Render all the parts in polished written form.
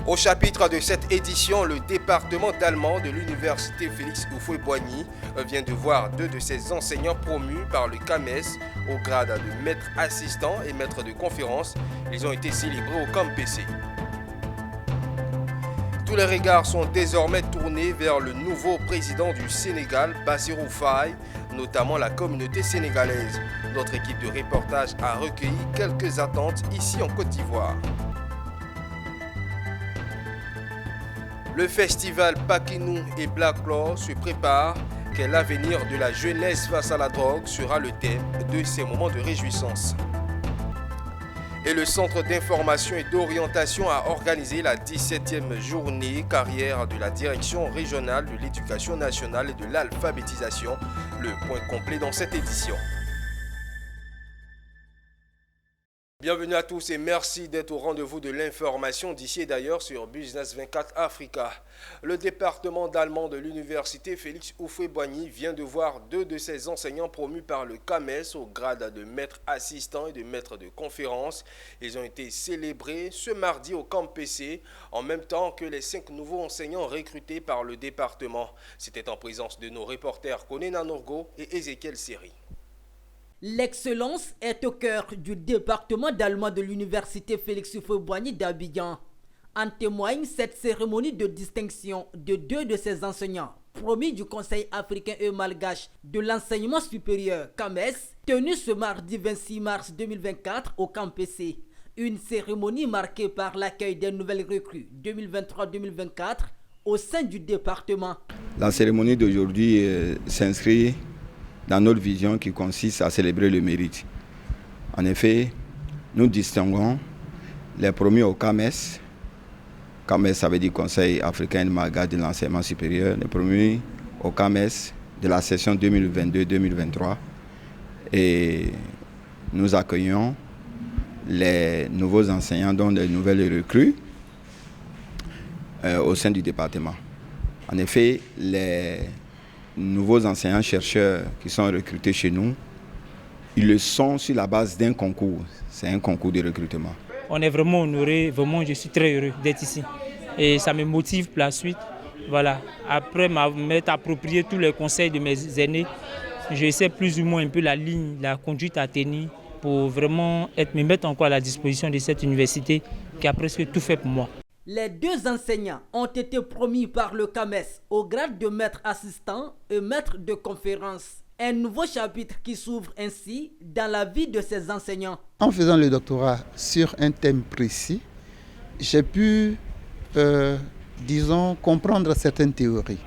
Au chapitre de cette édition, le département d'allemand de l'université Félix Houphouët-Boigny vient de voir deux de ses enseignants promus par le CAMES au grade de maître assistant et maître de conférence. Ils ont été célébrés au CAMPC. Tous les regards sont désormais tournés vers le nouveau président du Sénégal, Bassirou Faye, notamment la communauté sénégalaise. Notre équipe de reportage a recueilli quelques attentes ici en Côte d'Ivoire. Le festival Pakinou et Black Law se prépare. Quel avenir de la jeunesse face à la drogue sera le thème de ces moments de réjouissance. Et le Centre d'information et d'orientation a organisé la 17e journée carrière de la Direction régionale de l'éducation nationale et de l'alphabétisation. Le point complet dans cette édition. Bienvenue à tous et merci d'être au rendez-vous de l'information d'ici et d'ailleurs sur Business 24 Africa. Le département d'allemand de l'université Félix Houphouët-Boigny vient de voir deux de ses enseignants promus par le CAMES au grade de maître assistant et de maître de conférence. Ils ont été célébrés ce mardi au CAMPC en même temps que les 5 nouveaux enseignants recrutés par le département. C'était en présence de nos reporters Konena Norgo et Ezekiel Seri. L'excellence est au cœur du département d'allemand de l'université Félix Houphouët-Boigny d'Abidjan. En témoigne cette cérémonie de distinction de deux de ses enseignants, promis du Conseil africain et malgache de l'enseignement supérieur CAMES, tenue ce mardi 26 mars 2024 au CAMPC. Une cérémonie marquée par l'accueil des nouvelles recrues 2023-2024 au sein du département. La cérémonie d'aujourd'hui s'inscrit dans notre vision qui consiste à célébrer le mérite. En effet, nous distinguons les promus au CAMES. CAMES, ça veut dire Conseil africain et malgache de l'enseignement supérieur. Les promus au CAMES de la session 2022-2023. Et nous accueillons les nouveaux enseignants, dont les nouvelles recrues, au sein du département. En effet, les nouveaux enseignants-chercheurs qui sont recrutés chez nous, ils le sont sur la base d'un concours. C'est un concours de recrutement. On est vraiment honoré, vraiment je suis très heureux d'être ici. Et ça me motive pour la suite. Voilà. Après m'être approprié tous les conseils de mes aînés, je sais plus ou moins un peu la ligne, la conduite à tenir pour vraiment me mettre encore à la disposition de cette université qui a presque tout fait pour moi. Les deux enseignants ont été promis par le CAMES au grade de maître assistant et maître de conférence. Un nouveau chapitre qui s'ouvre ainsi dans la vie de ces enseignants. En faisant le doctorat sur un thème précis, j'ai pu, comprendre certaines théories.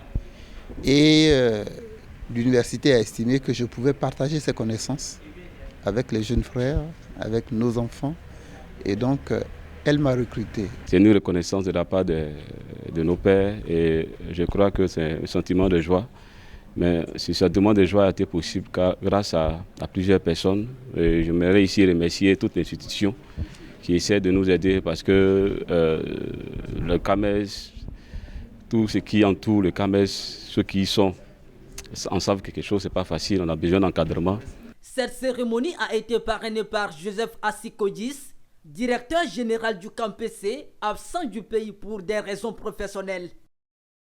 Et l'université a estimé que je pouvais partager ces connaissances avec les jeunes frères, avec nos enfants. Et donc, elle m'a recruté. C'est une reconnaissance de la part de nos pères et je crois que c'est un sentiment de joie. Mais ce sentiment de joie a été possible grâce à plusieurs personnes. Et j'aimerais ici remercier toutes les institutions qui essaient de nous aider parce que le CAMES, tout ce qui entoure le CAMES, ceux qui y sont, en savent que quelque chose n'est pas facile, on a besoin d'encadrement. Cette cérémonie a été parrainée par Joseph Assikodis, directeur général du CAMPC, absent du pays pour des raisons professionnelles.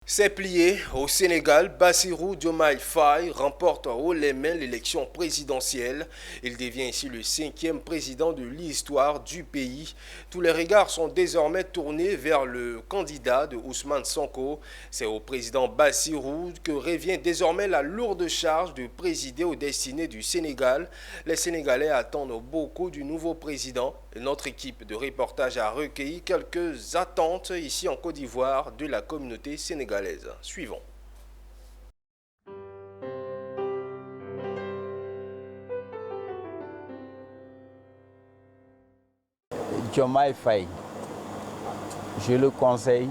C'est plié. Au Sénégal, Bassirou Diomaye Faye remporte haut les mains l'élection présidentielle. Il devient ici le 5e président de l'histoire du pays. Tous les regards sont désormais tournés vers le candidat de Ousmane Sonko. C'est au président Bassirou que revient désormais la lourde charge de présider aux destinées du Sénégal. Les Sénégalais attendent beaucoup du nouveau président. Notre équipe de reportage a recueilli quelques attentes ici en Côte d'Ivoire de la communauté sénégalaise. Suivons. Diomaye Faye, je le conseille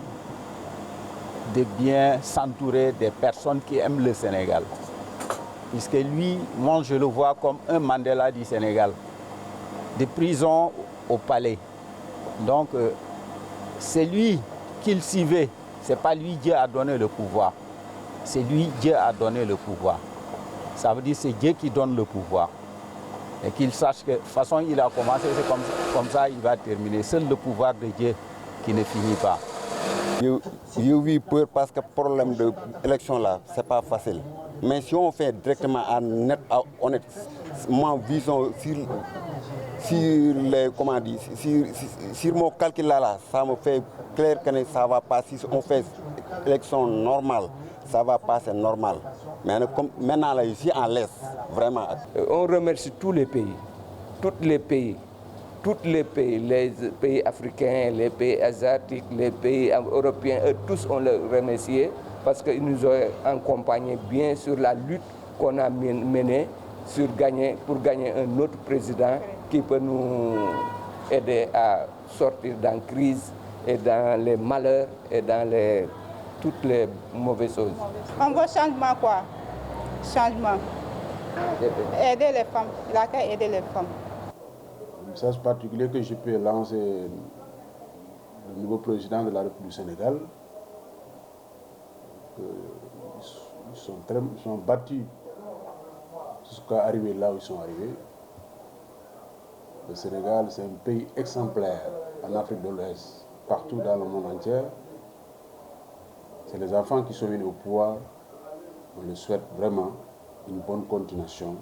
de bien s'entourer des personnes qui aiment le Sénégal. Puisque lui, moi je le vois comme un Mandela du Sénégal. De prison au palais. Donc, c'est lui qu'il suivait. Ce n'est pas lui Dieu a donné le pouvoir. C'est lui Dieu a donné le pouvoir. Ça veut dire que c'est Dieu qui donne le pouvoir. Et qu'il sache que de toute façon il a commencé, c'est comme ça il va terminer. Seul le pouvoir de Dieu qui ne finit pas. J'ai eu peur parce que le problème de l'élection là, c'est pas facile. Mais si on fait directement à net, à honnête, moi visons sur les, comment dire, sur mon calcul là, ça me fait clair que ça va passer. Si on fait élection normale, ça va passer normal. Mais comme maintenant là, ici en l'Est, vraiment. On remercie tous les pays, les pays africains, les pays asiatiques, les pays européens, tous on les remercie parce qu'ils nous ont accompagnés bien sur la lutte qu'on a menée pour gagner un autre président qui peut nous aider à sortir dans la crise et dans les malheurs et dans toutes les mauvaises choses. On veut changement quoi? Changement. Aider les femmes. Il a qu'à aider les femmes. Le message particulier que je peux lancer au nouveau président de la République du Sénégal, ils sont battus jusqu'à arriver là où ils sont arrivés. Le Sénégal, c'est un pays exemplaire en Afrique de l'Ouest, partout dans le monde entier. C'est les enfants qui sont venus au pouvoir. On leur souhaite vraiment une bonne continuation.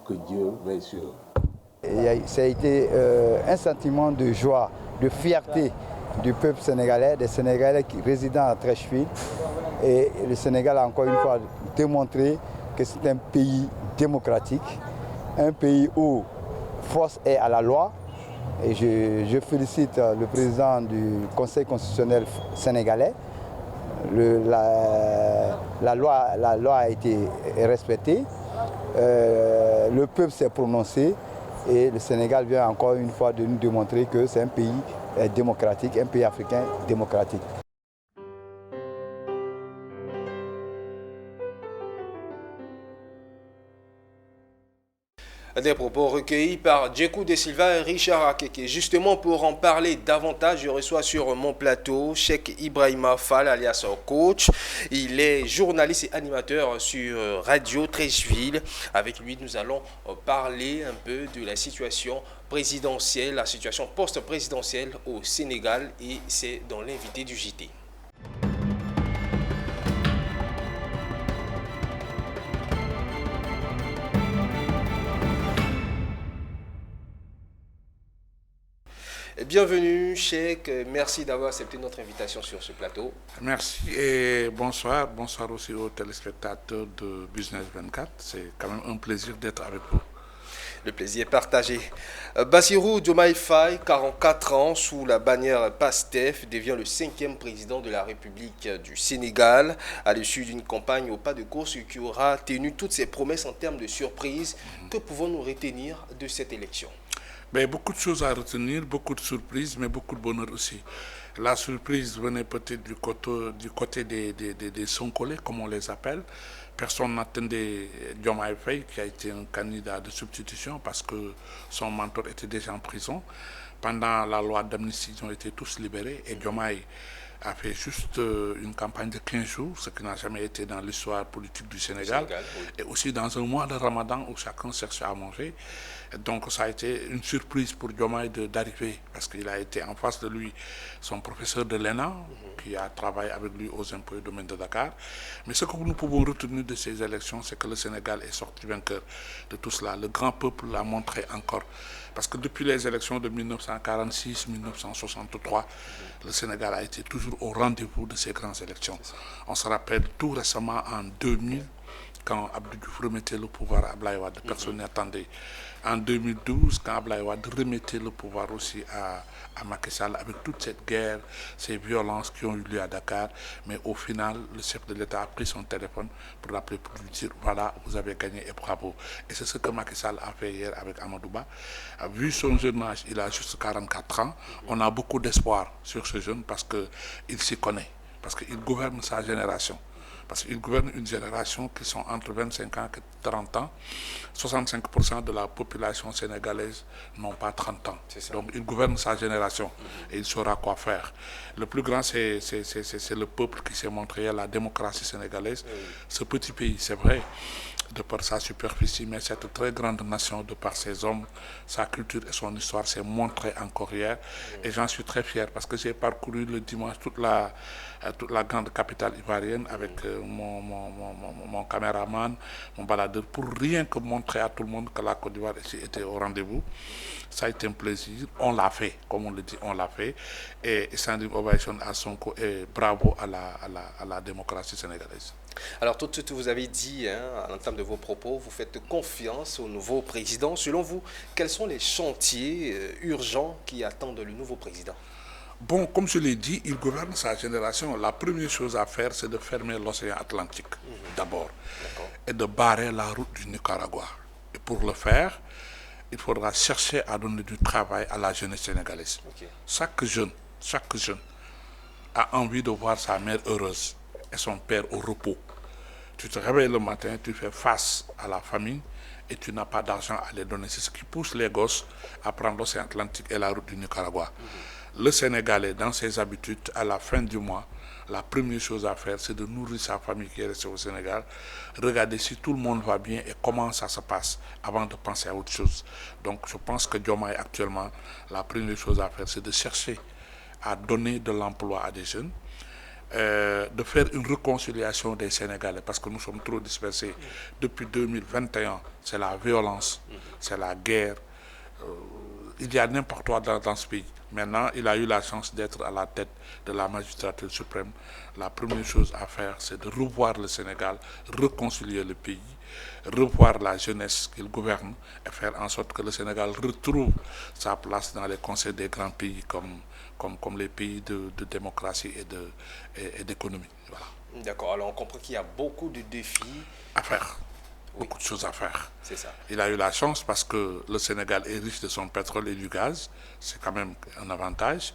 Que Dieu veille sur eux. Ça a été un sentiment de joie, de fierté du peuple sénégalais, des Sénégalais qui résident à Treichville. Et le Sénégal a encore une fois démontré que c'est un pays démocratique, un pays où force est à la loi. Et je félicite le président du Conseil constitutionnel sénégalais. La loi a été respectée. Le peuple s'est prononcé. Et le Sénégal vient encore une fois de nous démontrer que c'est un pays démocratique, un pays africain démocratique. Des propos recueillis par Djekou De Silva et Richard Akeke. Justement, pour en parler davantage, je reçois sur mon plateau Cheikh Ibrahima Fall, alias Coach. Il est journaliste et animateur sur Radio Treichville. Avec lui, nous allons parler un peu de la situation présidentielle, la situation post-présidentielle au Sénégal. Et c'est dans l'invité du JT. Bienvenue, Cheikh. Merci d'avoir accepté notre invitation sur ce plateau. Merci et bonsoir. Bonsoir aussi aux téléspectateurs de Business 24. C'est quand même un plaisir d'être avec vous. Le plaisir est partagé. Bassirou Diomaye Faye, 44 ans, sous la bannière PASTEF, devient le 5e président de la République du Sénégal, à l'issue d'une campagne au pas de course qui aura tenu toutes ses promesses en termes de surprise. Que pouvons-nous retenir de cette élection? Ben, beaucoup de choses à retenir, beaucoup de surprises, mais beaucoup de bonheur aussi. La surprise venait peut-être du côté des Sonkolés, comme on les appelle. Personne n'attendait Diomaye Faye, qui a été un candidat de substitution, parce que son mentor était déjà en prison. Pendant la loi d'amnistie, ils ont été tous libérés, et Diomaye a fait juste une campagne de 15 jours, ce qui n'a jamais été dans l'histoire politique du Sénégal, oui. Et aussi dans un mois de Ramadan où chacun cherchait à manger. Donc ça a été une surprise pour Diomaye d'arriver, parce qu'il a été en face de lui son professeur de l'ENA, qui a travaillé avec lui aux impôts et domaines de Dakar. Mais ce que nous pouvons retenir de ces élections, c'est que le Sénégal est sorti vainqueur de tout cela. Le grand peuple l'a montré encore. Parce que depuis les élections de 1946-1963, le Sénégal a été toujours au rendez-vous de ces grandes élections. On se rappelle tout récemment en 2000, quand Abdou Diouf remettait le pouvoir à Abdoulaye Wade, personne n'attendait. En 2012, quand Abdoulaye Wade remettait le pouvoir aussi à Macky Sall, avec toute cette guerre, ces violences qui ont eu lieu à Dakar, mais au final, le chef de l'État a pris son téléphone pour l'appeler, pour lui dire, voilà, vous avez gagné et bravo. Et c'est ce que Macky Sall a fait hier avec Amadou Ba. Vu son jeune âge, il a juste 44 ans, on a beaucoup d'espoir sur ce jeune parce qu'il s'y connaît, parce qu'il gouverne sa génération. Parce qu'il gouverne une génération qui sont entre 25 ans et 30 ans. 65% de la population sénégalaise n'ont pas 30 ans. Donc il gouverne sa génération et il saura quoi faire. Le plus grand, c'est le peuple qui s'est montré, la démocratie sénégalaise. Ce petit pays, c'est vrai, de par sa superficie, mais cette très grande nation, de par ses hommes, sa culture et son histoire, s'est montrée encore hier. Et j'en suis très fier parce que j'ai parcouru le dimanche toute la grande capitale ivoirienne avec mon caméraman, mon baladeur, pour rien que montrer à tout le monde que la Côte d'Ivoire était au rendez-vous. Ça a été un plaisir. On l'a fait, comme on le dit, on l'a fait. Et standing ovation à Sonko et bravo à la démocratie sénégalaise. Alors tout de suite, vous avez dit, à l'entame de vos propos, vous faites confiance au nouveau président. Selon vous, quels sont les chantiers urgents qui attendent le nouveau président? Bon, comme je l'ai dit, il gouverne sa génération. La première chose à faire, c'est de fermer l'océan Atlantique, d'abord, et de barrer la route du Nicaragua. Et pour le faire, il faudra chercher à donner du travail à la jeunesse sénégalaise. Chaque jeune a envie de voir sa mère heureuse et son père au repos. Tu te réveilles le matin, tu fais face à la famine et tu n'as pas d'argent à les donner. C'est ce qui pousse les gosses à prendre l'océan Atlantique et la route du Nicaragua. Le Sénégalais, dans ses habitudes, à la fin du mois, la première chose à faire, c'est de nourrir sa famille qui est restée au Sénégal, regarder si tout le monde va bien et comment ça se passe avant de penser à autre chose. Donc je pense que Diomaye actuellement, la première chose à faire, c'est de chercher à donner de l'emploi à des jeunes, de faire une réconciliation des Sénégalais parce que nous sommes trop dispersés. Depuis 2021, c'est la violence, c'est la guerre. Il y a n'importe quoi dans ce pays. Maintenant, il a eu la chance d'être à la tête de la magistrature suprême. La première chose à faire, c'est de revoir le Sénégal, réconcilier le pays, revoir la jeunesse qu'il gouverne et faire en sorte que le Sénégal retrouve sa place dans les conseils des grands pays comme les pays de démocratie et d'économie. Voilà. D'accord, alors on comprend qu'il y a beaucoup de défis à faire. Beaucoup de choses à faire. C'est ça. Il a eu la chance parce que le Sénégal est riche de son pétrole et du gaz. C'est quand même un avantage.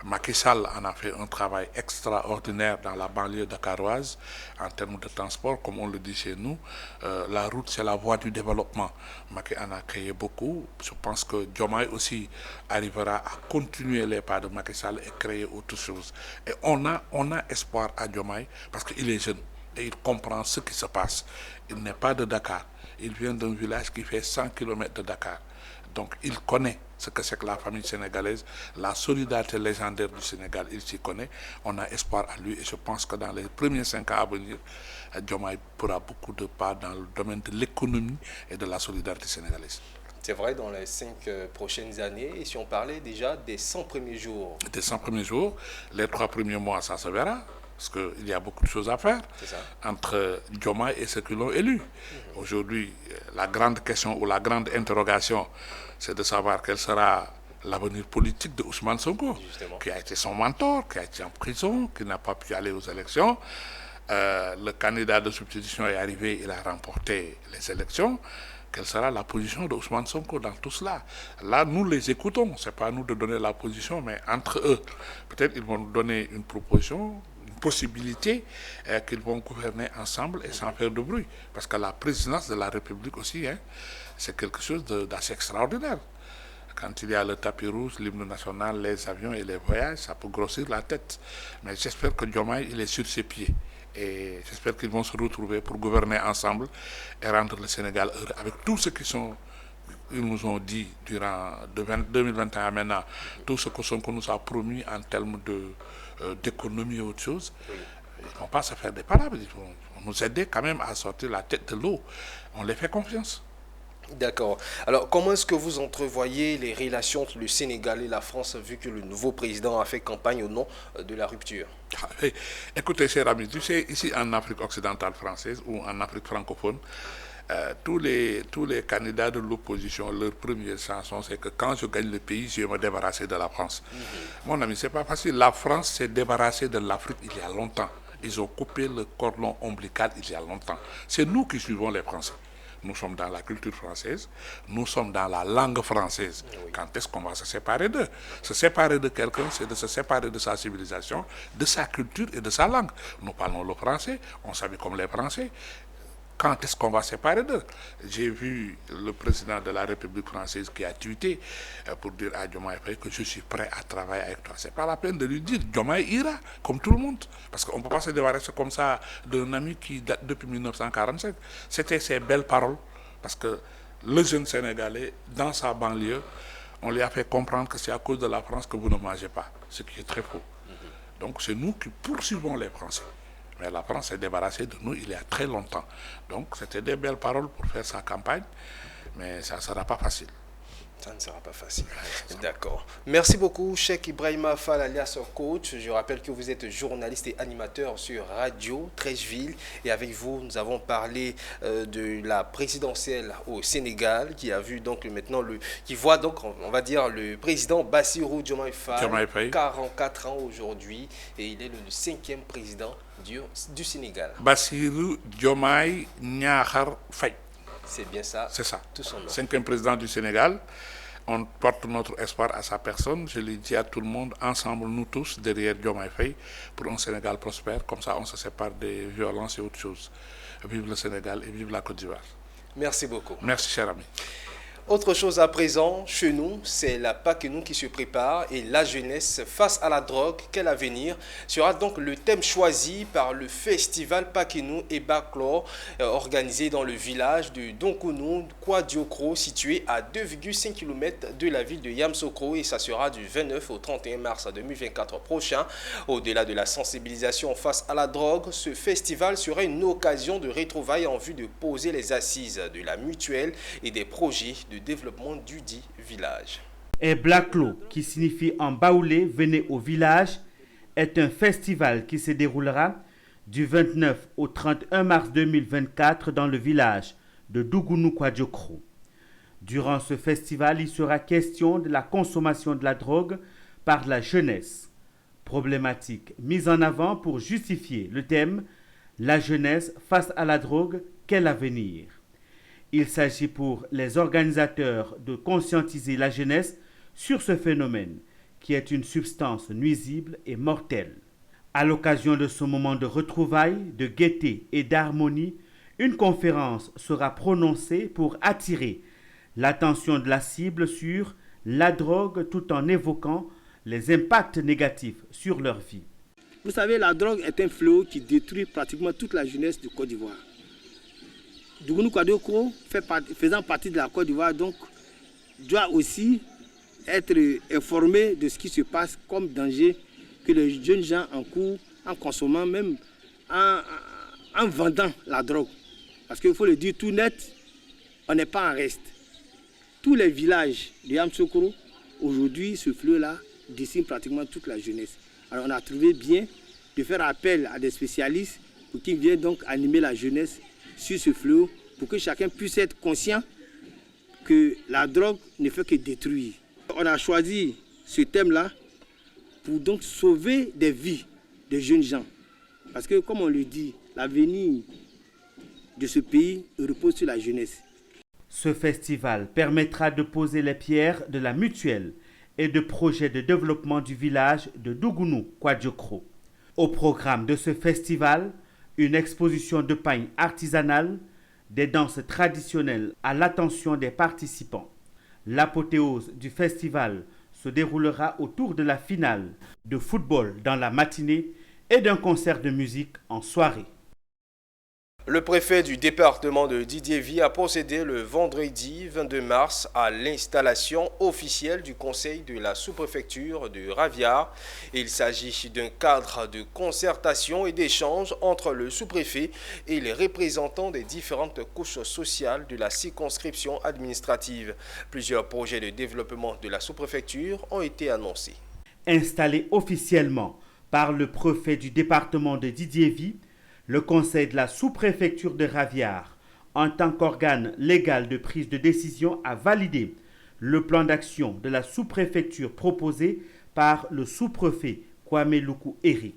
Macky Sall en a fait un travail extraordinaire dans la banlieue dakaroise en termes de transport, comme on le dit chez nous. La route, c'est la voie du développement. Macky en a créé beaucoup. Je pense que Diomaye aussi arrivera à continuer les pas de Macky Sall et créer autre chose. Et on a espoir à Diomaye parce qu'il est jeune et il comprend ce qui se passe. Il n'est pas de Dakar. Il vient d'un village qui fait 100 km de Dakar. Donc il connaît ce que c'est que la famille sénégalaise, la solidarité légendaire du Sénégal, il s'y connaît. On a espoir à lui et je pense que dans les premiers 5 ans à venir, Diomaye pourra beaucoup de pas dans le domaine de l'économie et de la solidarité sénégalaise. C'est vrai, dans les 5 prochaines années, et si on parlait déjà des 100 premiers jours. Des 100 premiers jours, les 3 premiers mois, ça se verra. Parce qu'il y a beaucoup de choses à faire entre Diomaye et ceux qui l'ont élu. Aujourd'hui, la grande question ou la grande interrogation, c'est de savoir quel sera l'avenir politique de Ousmane Sonko, qui a été son mentor, qui a été en prison, qui n'a pas pu aller aux élections. Le candidat de substitution est arrivé, il a remporté les élections. Quelle sera la position de Ousmane Sonko dans tout cela? Là, nous les écoutons. Ce n'est pas à nous de donner la position, mais entre eux, peut-être ils vont nous donner une proposition, possibilité qu'ils vont gouverner ensemble et sans faire de bruit. Parce que la présidence de la République aussi, c'est quelque chose d'assez extraordinaire. Quand il y a le tapis rouge, l'hymne national, les avions et les voyages, ça peut grossir la tête. Mais j'espère que Diomaye, il est sur ses pieds. Et j'espère qu'ils vont se retrouver pour gouverner ensemble et rendre le Sénégal heureux avec tout ce qu'ils nous ont dit durant 2021 maintenant, tout ce que nous a promis en termes d'économie et autre chose. Ils ne vont pas se faire des parables, ils vont nous aider quand même à sortir la tête de l'eau. On les fait confiance. D'accord. Alors, comment est-ce que vous entrevoyez les relations entre le Sénégal et la France, vu que le nouveau président a fait campagne au nom de la rupture? Écoutez, cher ami, tu sais, ici en Afrique occidentale française ou en Afrique francophone, tous les candidats de l'opposition, leur première chanson, c'est que quand je gagne le pays, je vais me débarrasser de la France. Mon ami, c'est pas facile. La France s'est débarrassée de l'Afrique il y a longtemps. Ils ont coupé le cordon ombilical il y a longtemps. C'est nous qui suivons les Français. Nous sommes dans la culture française, nous sommes dans la langue française. Quand est-ce qu'on va se séparer d'eux? Se séparer de quelqu'un, c'est de se séparer de sa civilisation, de sa culture et de sa langue. Nous parlons le français, on s'habille comme les Français. quand est-ce qu'on va séparer d'eux? J'ai vu le président de la République française qui a tweeté pour dire à Diomaye Faye que je suis prêt à travailler avec toi. C'est pas la peine de lui dire Diomaye ira, comme tout le monde. Parce qu'on ne peut pas se débarrasser comme ça d'un ami qui date depuis 1945. C'était ces belles paroles. Parce que le jeune Sénégalais, dans sa banlieue, on lui a fait comprendre que c'est à cause de la France que vous ne mangez pas, ce qui est très faux. Donc c'est nous qui poursuivons les Français. Mais la France s'est débarrassée de nous il y a très longtemps. Donc c'était des belles paroles pour faire sa campagne, mais ça ne sera pas facile. Ça ne sera pas facile. D'accord. Merci beaucoup, Cheikh Ibrahima Fall, alias Coach. Je rappelle que vous êtes journaliste et animateur sur Radio Treichville. Et avec vous, nous avons parlé de la présidentielle au Sénégal, qui a vu donc maintenant qui voit donc, on va dire, le président Bassirou Diomaye Faye, 44 ans aujourd'hui, et il est le 5e président du Sénégal. Bassirou Diomaye Niakhar Faye. C'est bien ça. C'est ça. Tout son nom. 5e président du Sénégal. On porte notre espoir à sa personne. Je l'ai dit à tout le monde, ensemble, nous tous, derrière Diomaye Faye, pour un Sénégal prospère. Comme ça, on se sépare des violences et autres choses. Vive le Sénégal et vive la Côte d'Ivoire. Merci beaucoup. Merci, cher ami. Autre chose à présent, chez nous, c'est la Paquenou qui se prépare et la jeunesse face à la drogue, quel avenir sera donc le thème choisi par le festival Paquenou et Baclor organisé dans le village de Donkounou, Kwadiokro, situé à 2,5 km de la ville de Yamsokro, et ça sera du 29 au 31 mars 2024 prochain. Au-delà de la sensibilisation face à la drogue, ce festival sera une occasion de retrouvailles en vue de poser les assises de la mutuelle et des projets de développement du dit village. Et Blaklo, qui signifie en baoulé, venez au village, est un festival qui se déroulera du 29 au 31 mars 2024 dans le village de Dougounou Kwadiokro. Durant ce festival, il sera question de la consommation de la drogue par la jeunesse. Problématique mise en avant pour justifier le thème « La jeunesse face à la drogue, quel avenir ?» Il s'agit pour les organisateurs de conscientiser la jeunesse sur ce phénomène, qui est une substance nuisible et mortelle. À l'occasion de ce moment de retrouvailles, de gaieté et d'harmonie, une conférence sera prononcée pour attirer l'attention de la cible sur la drogue tout en évoquant les impacts négatifs sur leur vie. Vous savez, la drogue est un fléau qui détruit pratiquement toute la jeunesse du Côte d'Ivoire. Dougounou Kwadiokro, faisant partie de la Côte d'Ivoire, donc, doit aussi être informé de ce qui se passe comme danger que les jeunes gens encourent en consommant, même en vendant la drogue. Parce qu'il faut le dire tout net, on n'est pas en reste. Tous les villages de Yamsokro, aujourd'hui, ce fléau-là décime pratiquement toute la jeunesse. Alors on a trouvé bien de faire appel à des spécialistes pour qu'ils viennent donc animer la jeunesse sur ce fléau, pour que chacun puisse être conscient que la drogue ne fait que détruire. On a choisi ce thème-là pour donc sauver des vies de jeunes gens. Parce que, comme on le dit, l'avenir de ce pays repose sur la jeunesse. Ce festival permettra de poser les pierres de la mutuelle et de projets de développement du village de Dougounou Kwadiokro. Au programme de ce festival, une exposition de pain artisanal, des danses traditionnelles à l'attention des participants. L'apothéose du festival se déroulera autour de la finale de football dans la matinée et d'un concert de musique en soirée. Le préfet du département de Didiéville a procédé le vendredi 22 mars à l'installation officielle du conseil de la sous-préfecture de Raviard. Il s'agit d'un cadre de concertation et d'échange entre le sous-préfet et les représentants des différentes couches sociales de la circonscription administrative. Plusieurs projets de développement de la sous-préfecture ont été annoncés. Installé officiellement par le préfet du département de Didiéville, le conseil de la sous-préfecture de Raviard, en tant qu'organe légal de prise de décision, a validé le plan d'action de la sous-préfecture proposé par le sous-préfet Kwame Luku Eric.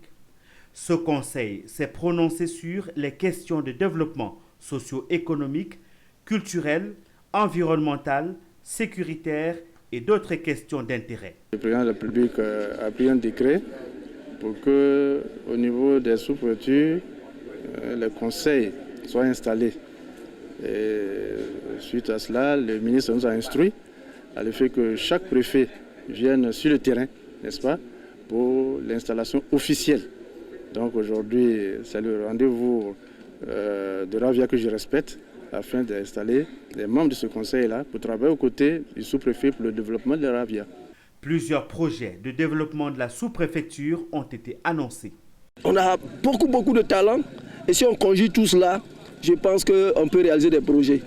Ce conseil s'est prononcé sur les questions de développement socio-économique, culturel, environnemental, sécuritaire et d'autres questions d'intérêt. Le président de la République a pris un décret pour que, au niveau des sous-préfectures, les conseils soient installés Et suite à cela, le ministre nous a instruit à le fait que chaque préfet vienne sur le terrain, n'est-ce pas, pour l'installation officielle. Donc aujourd'hui, c'est le rendez-vous de Ravia que je respecte afin d'installer les membres de ce conseil-là pour travailler aux côtés du sous-préfet pour le développement de Ravia. Plusieurs projets de développement de la sous-préfecture ont été annoncés. On a beaucoup de talent et si on conjugue tout cela, je pense qu'on peut réaliser des projets.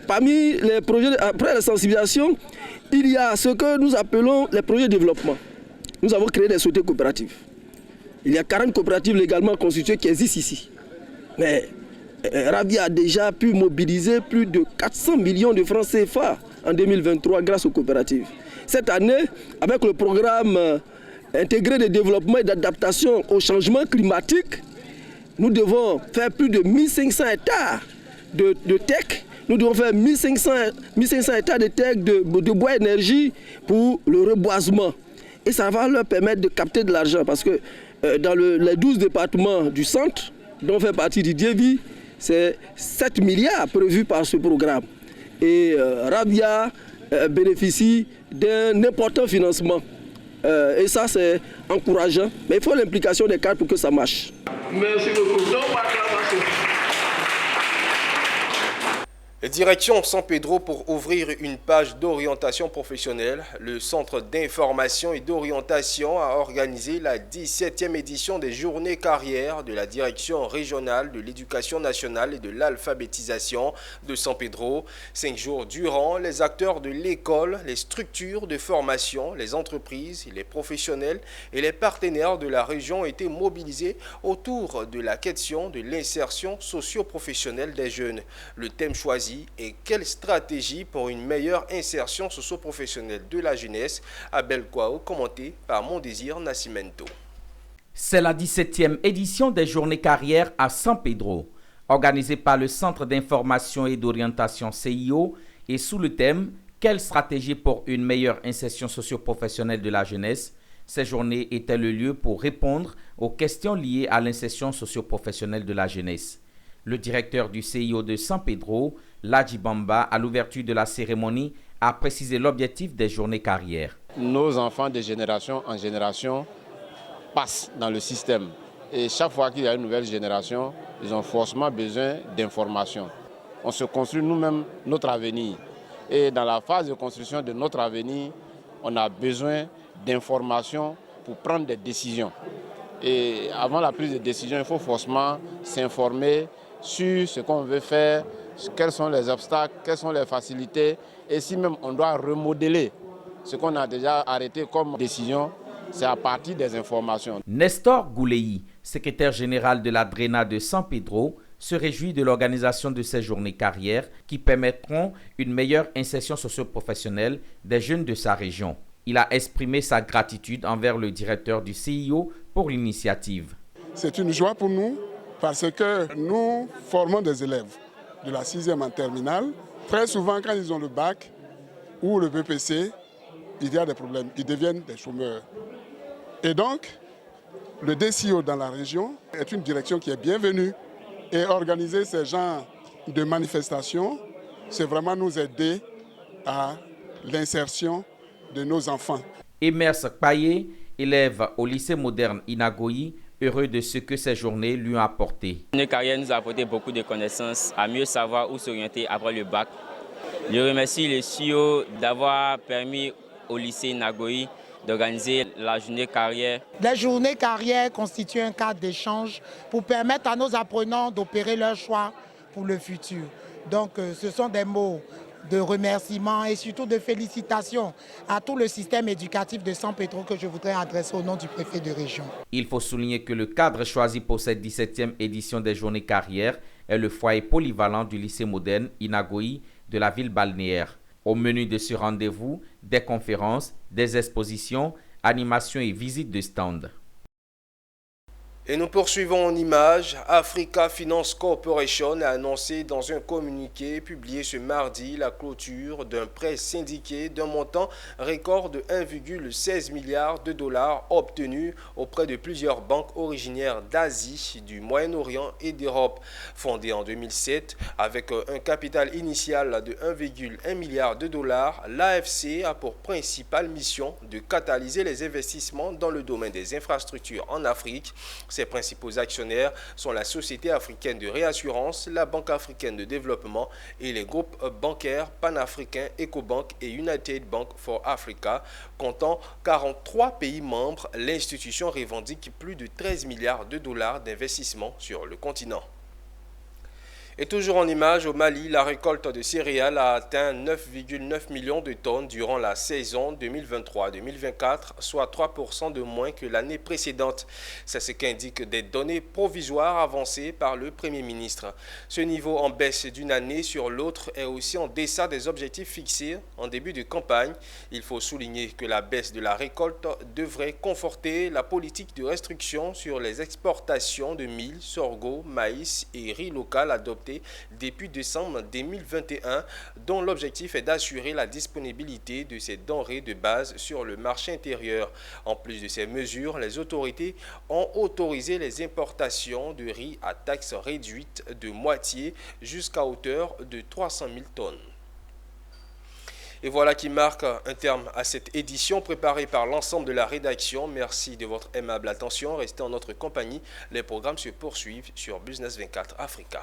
Parmi les projets, après la sensibilisation, il y a ce que nous appelons les projets de développement. Nous avons créé des sociétés coopératives. Il y a 40 coopératives légalement constituées qui existent ici. Mais Ravia a déjà pu mobiliser plus de 400 millions de francs CFA en 2023 grâce aux coopératives. Cette année, avec le programme intégré de développement et d'adaptation au changement climatique, nous devons faire plus de 1500 hectares de tech. Nous devons faire 1500 hectares de tech de bois énergie pour le reboisement. Et ça va leur permettre de capter de l'argent parce que dans les 12 départements du centre, dont fait partie du Dievi, c'est 7 milliards prévus par ce programme. Et Ravia bénéficie d'un important financement. Et ça, c'est encourageant. Mais il faut l'implication des cadres pour que ça marche. Merci beaucoup. Direction San Pedro pour ouvrir une page d'orientation professionnelle. Le Centre d'information et d'orientation a organisé la 17e édition des journées carrières de la Direction régionale de l'éducation nationale et de l'alphabétisation de San Pedro. 5 jours durant, les acteurs de l'école, les structures de formation, les entreprises, les professionnels et les partenaires de la région ont été mobilisés autour de la question de l'insertion socio-professionnelle des jeunes. Le thème choisi et quelle stratégie pour une meilleure insertion socio-professionnelle de la jeunesse? Abel Kwao, commenté par Mondésir Nascimento. C'est la 17e édition des journées carrières à San Pedro, organisée par le Centre d'information et d'orientation CIO et sous le thème « Quelle stratégie pour une meilleure insertion socio-professionnelle de la jeunesse ?» Ces journées étaient le lieu pour répondre aux questions liées à l'insertion socio-professionnelle de la jeunesse. Le directeur du CIO de San Pedro, Ladji Bamba, à l'ouverture de la cérémonie, a précisé l'objectif des journées carrières. Nos enfants de génération en génération passent dans le système. Et chaque fois qu'il y a une nouvelle génération, ils ont forcément besoin d'informations. On se construit nous-mêmes notre avenir. Et dans la phase de construction de notre avenir, on a besoin d'informations pour prendre des décisions. Et avant la prise de décision, il faut forcément s'informer sur ce qu'on veut faire, quels sont les obstacles, quelles sont les facilités, et si même on doit remodeler ce qu'on a déjà arrêté comme décision, c'est à partir des informations. Nestor Gouleyi, secrétaire général de la DRENA de San Pedro, se réjouit de l'organisation de ces journées carrières qui permettront une meilleure insertion socio-professionnelle des jeunes de sa région. Il a exprimé sa gratitude envers le directeur du CIO pour l'initiative. C'est une joie pour nous parce que nous formons des élèves de la 6e en terminale. Très souvent, quand ils ont le bac ou le BPC, il y a des problèmes, ils deviennent des chômeurs. Et donc, le DCO dans la région est une direction qui est bienvenue. Et organiser ces genres de manifestations, c'est vraiment nous aider à l'insertion de nos enfants. Emers Kpaye, élève au lycée moderne Inagoyi, heureux de ce que ces journées lui ont apporté. Nos carrières nous a apporté beaucoup de connaissances, à mieux savoir où s'orienter après le bac. Je remercie le CIO d'avoir permis au lycée Inagoyi d'organiser la journée carrière. Les journées carrières constituent un cadre d'échange pour permettre à nos apprenants d'opérer leur choix pour le futur. Donc ce sont des mots de remerciements et surtout de félicitations à tout le système éducatif de San Pedro que je voudrais adresser au nom du préfet de région. Il faut souligner que le cadre choisi pour cette 17e édition des journées carrières est le foyer polyvalent du lycée moderne Inagoyi de la ville balnéaire. Au menu de ce rendez-vous, des conférences, des expositions, animations et visites de stands. Et nous poursuivons en images. Africa Finance Corporation a annoncé dans un communiqué publié ce mardi la clôture d'un prêt syndiqué d'un montant record de 1,16 milliard de dollars obtenu auprès de plusieurs banques originaires d'Asie, du Moyen-Orient et d'Europe. Fondée en 2007 avec un capital initial de 1,1 milliard de dollars, l'AFC a pour principale mission de catalyser les investissements dans le domaine des infrastructures en Afrique. Ses principaux actionnaires sont la Société africaine de réassurance, la Banque africaine de développement et les groupes bancaires panafricains Ecobank et United Bank for Africa. Comptant 43 pays membres, l'institution revendique plus de 13 milliards de dollars d'investissement sur le continent. Et toujours en image, au Mali, la récolte de céréales a atteint 9,9 millions de tonnes durant la saison 2023-2024, soit 3% de moins que l'année précédente. C'est ce qu'indiquent des données provisoires avancées par le Premier ministre. Ce niveau en baisse d'une année sur l'autre est aussi en deçà des objectifs fixés en début de campagne. Il faut souligner que la baisse de la récolte devrait conforter la politique de restriction sur les exportations de mil, sorgho, maïs et riz local adoptée depuis décembre 2021, dont l'objectif est d'assurer la disponibilité de ces denrées de base sur le marché intérieur. En plus de ces mesures, les autorités ont autorisé les importations de riz à taxe réduite de moitié jusqu'à hauteur de 300 000 tonnes. Et voilà qui marque un terme à cette édition préparée par l'ensemble de la rédaction. Merci de votre aimable attention. Restez en notre compagnie. Les programmes se poursuivent sur Business 24 Africa.